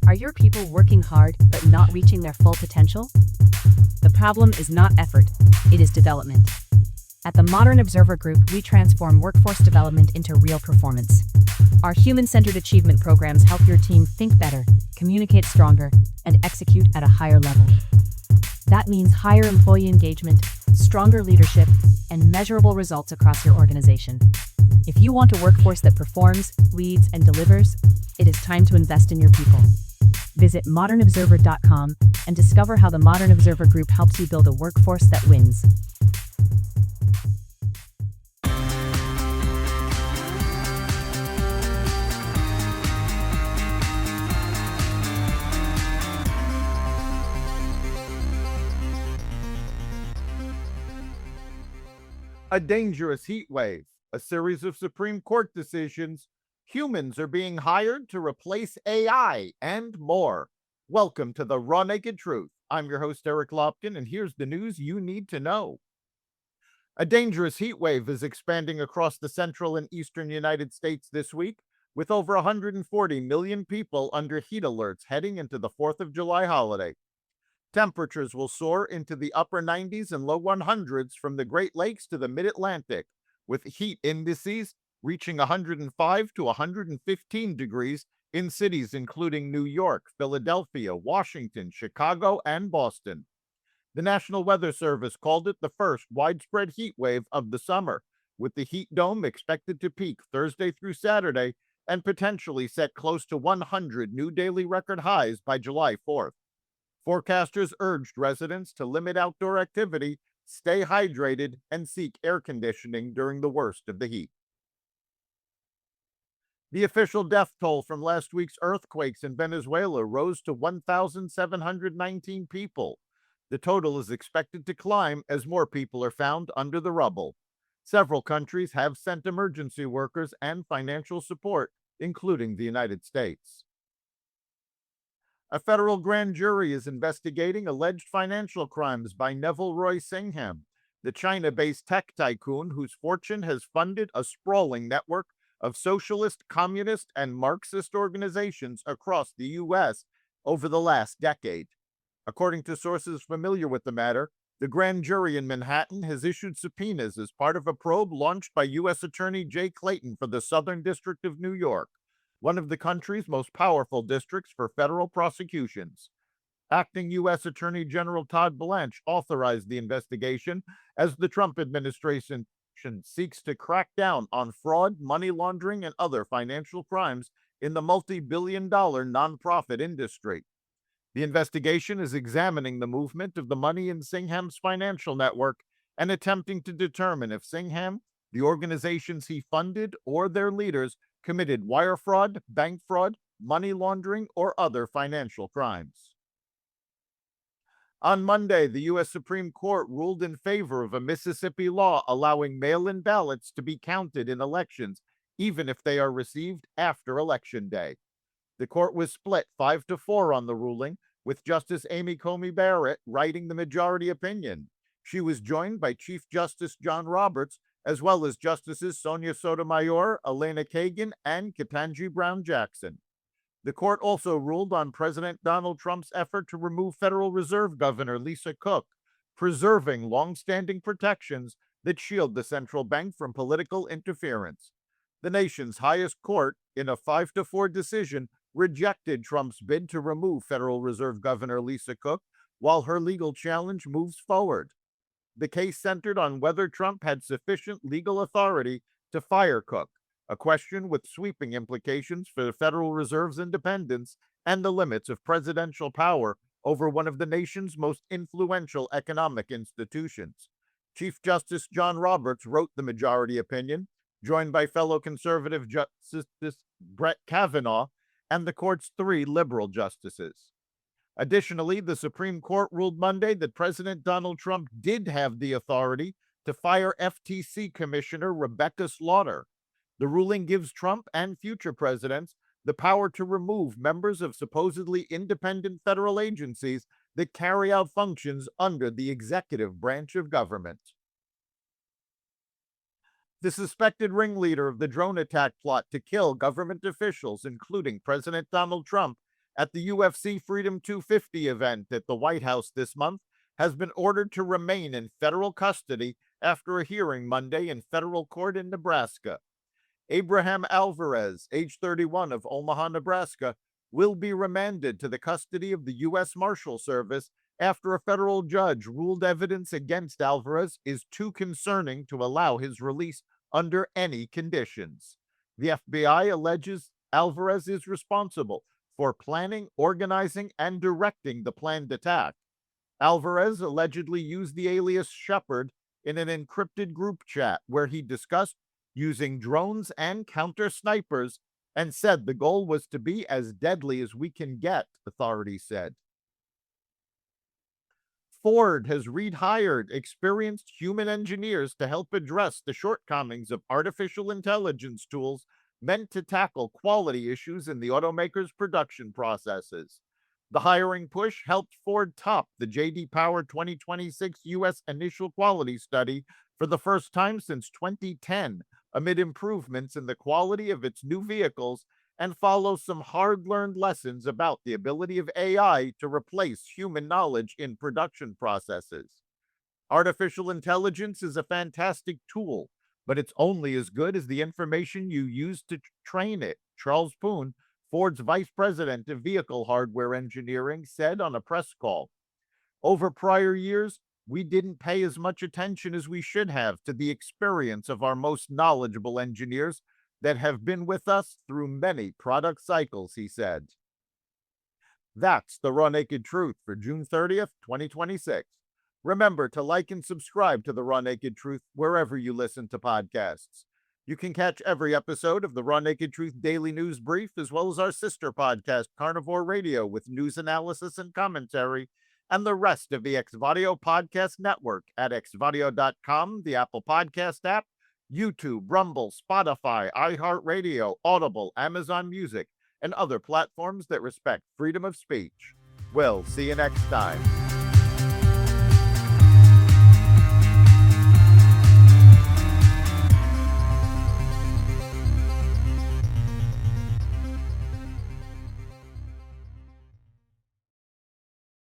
Are your people working hard but not reaching their full potential? The problem is not effort, it is development. At the Modern Observer Group, we transform workforce development into real performance. Our human-centered achievement programs help your team think better, communicate stronger, and execute at a higher level. That means higher employee engagement, stronger leadership, and measurable results across your organization. If you want a workforce that performs, leads, and delivers, it is time to invest in your people. Visit modernobserver.com and discover how the Modern Observer Group helps you build a workforce that wins. A dangerous heat wave, a series of Supreme Court decisions, humans are being hired to replace AI, and more. Welcome to the Raw Naked Truth. I'm your host, Eric Lopkin, and here's the news you need to know. A dangerous heat wave is expanding across the central and eastern United States this week, with over 140 million people under heat alerts heading into the 4th of July holiday. Temperatures will soar into the upper 90s and low 100s from the Great Lakes to the Mid-Atlantic, with heat indices reaching 105 to 115 degrees in cities including New York, Philadelphia, Washington, Chicago, and Boston. The National Weather Service called it the first widespread heat wave of the summer, with the heat dome expected to peak Thursday through Saturday and potentially set close to 100 new daily record highs by July 4th. Forecasters urged residents to limit outdoor activity, stay hydrated, and seek air conditioning during the worst of the heat. The official death toll from last week's earthquakes in Venezuela rose to 1,719 people. The total is expected to climb as more people are found under the rubble. Several countries have sent emergency workers and financial support, including the United States. A federal grand jury is investigating alleged financial crimes by Neville Roy Singham, the China-based tech tycoon whose fortune has funded a sprawling network of socialist, communist, and Marxist organizations across the U.S. over the last decade. According to sources familiar with the matter, the grand jury in Manhattan has issued subpoenas as part of a probe launched by U.S. Attorney Jay Clayton for the Southern District of New York, one of the country's most powerful districts for federal prosecutions. Acting U.S. Attorney General Todd Blanche authorized the investigation as the Trump administration seeks to crack down on fraud, money laundering, and other financial crimes in the multi-billion-dollar nonprofit industry. The investigation is examining the movement of the money in Singham's financial network and attempting to determine if Singham, the organizations he funded, or their leaders committed wire fraud, bank fraud, money laundering, or other financial crimes. On Monday, the U.S. Supreme Court ruled in favor of a Mississippi law allowing mail-in ballots to be counted in elections, even if they are received after Election Day. The court was split 5-4 on the ruling, with Justice Amy Coney Barrett writing the majority opinion. She was joined by Chief Justice John Roberts, as well as Justices Sonia Sotomayor, Elena Kagan, and Ketanji Brown Jackson. The court also ruled on President Donald Trump's effort to remove Federal Reserve Governor Lisa Cook, preserving long-standing protections that shield the central bank from political interference. The nation's highest court, in a 5-4 decision, rejected Trump's bid to remove Federal Reserve Governor Lisa Cook, while her legal challenge moves forward. The case centered on whether Trump had sufficient legal authority to fire Cook, a question with sweeping implications for the Federal Reserve's independence and the limits of presidential power over one of the nation's most influential economic institutions. Chief Justice John Roberts wrote the majority opinion, joined by fellow conservative Justice Brett Kavanaugh and the court's 3 liberal justices. Additionally, the Supreme Court ruled Monday that President Donald Trump did have the authority to fire FTC Commissioner Rebecca Slaughter. The ruling gives Trump and future presidents the power to remove members of supposedly independent federal agencies that carry out functions under the executive branch of government. The suspected ringleader of the drone attack plot to kill government officials, including President Donald Trump, at the UFC Freedom 250 event at the White House this month has been ordered to remain in federal custody after a hearing Monday in federal court in Nebraska. Abraham Alvarez, age 31 of Omaha, Nebraska, will be remanded to the custody of the U.S. Marshal Service after a federal judge ruled evidence against Alvarez is too concerning to allow his release under any conditions. The FBI alleges Alvarez is responsible for planning, organizing, and directing the planned attack. Alvarez allegedly used the alias Shepard in an encrypted group chat where he discussed using drones and counter snipers and said the goal was to be as deadly as we can get, authorities said. Ford has rehired experienced human engineers to help address the shortcomings of artificial intelligence tools meant to tackle quality issues in the automaker's production processes. The hiring push helped Ford top the J.D. Power 2026 U.S. Initial Quality Study for the first time since 2010, amid improvements in the quality of its new vehicles, and follows some hard-learned lessons about the ability of AI to replace human knowledge in production processes. Artificial intelligence is a fantastic tool, but it's only as good as the information you use to train it, Charles Poon, Ford's vice president of vehicle hardware engineering, said on a press call. Over prior years, we didn't pay as much attention as we should have to the experience of our most knowledgeable engineers that have been with us through many product cycles, he said. That's the Raw Naked Truth for June 30th, 2026. Remember to like and subscribe to the Raw Naked Truth wherever you listen to podcasts. You can catch every episode of the Raw Naked Truth Daily News Brief, as well as our sister podcast, Carnivore Radio, with news analysis and commentary, and the rest of the Xvadio Podcast Network at xvadio.com, the Apple Podcast app, YouTube, Rumble, Spotify, iHeartRadio, Audible, Amazon Music, and other platforms that respect freedom of speech. We'll see you next time.